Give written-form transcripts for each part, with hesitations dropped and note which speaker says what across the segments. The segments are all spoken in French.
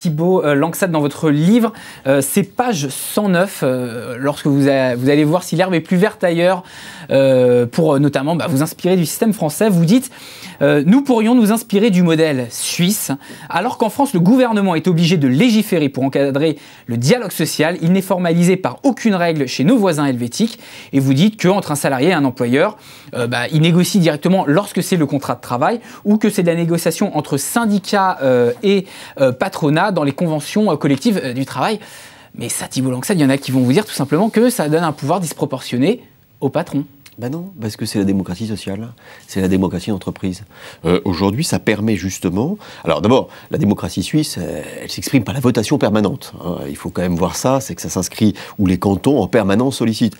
Speaker 1: Thibault Langsat, dans votre livre, c'est page 109, lorsque vous allez voir si l'herbe est plus verte ailleurs, pour notamment vous inspirer du système français, vous dites « Nous pourrions nous inspirer du modèle suisse, alors qu'en France, le gouvernement est obligé de légiférer pour encadrer le dialogue social, il n'est formalisé par aucune règle chez nos voisins helvétiques. » Et vous dites qu'entre un salarié et un employeur, il négocie directement lorsque c'est le contrat de travail, ou que c'est de la négociation entre syndicats et patronat dans les conventions collectives du travail. Mais ça, Thibault Langsat, il y en a qui vont vous dire tout simplement que ça donne un pouvoir disproportionné au patron.
Speaker 2: Ben non, parce que c'est la démocratie sociale, c'est la démocratie d'entreprise. Aujourd'hui, ça permet justement... Alors d'abord, la démocratie suisse, elle s'exprime par la votation permanente. Il faut quand même voir ça, c'est que ça s'inscrit où les cantons en permanence sollicitent.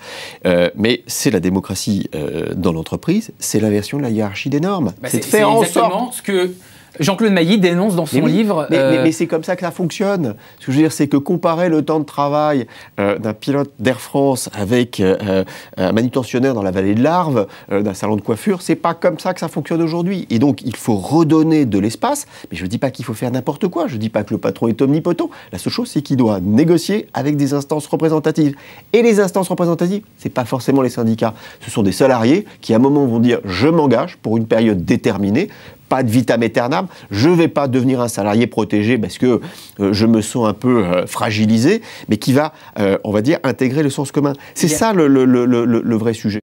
Speaker 2: Mais c'est la démocratie dans l'entreprise, c'est l'inversion de la hiérarchie des normes.
Speaker 1: C'est de faire en sorte... ce que Jean-Claude Mailly dénonce dans son livre.
Speaker 2: Mais c'est comme ça que ça fonctionne. Ce que je veux dire, c'est que comparer le temps de travail d'un pilote d'Air France avec un manutentionnaire dans la vallée de l'Arve, d'un salon de coiffure, c'est pas comme ça que ça fonctionne aujourd'hui. Et donc, il faut redonner de l'espace. Mais je ne dis pas qu'il faut faire n'importe quoi. Je ne dis pas que le patron est omnipotent. La seule chose, c'est qu'il doit négocier avec des instances représentatives. Et les instances représentatives, c'est pas forcément les syndicats. Ce sont des salariés qui, à un moment, vont dire « je m'engage pour une période déterminée ». Pas de vitam aeternam, je ne vais pas devenir un salarié protégé parce que je me sens un peu fragilisé, mais qui va, on va dire, intégrer le sens commun. C'est ça le vrai sujet.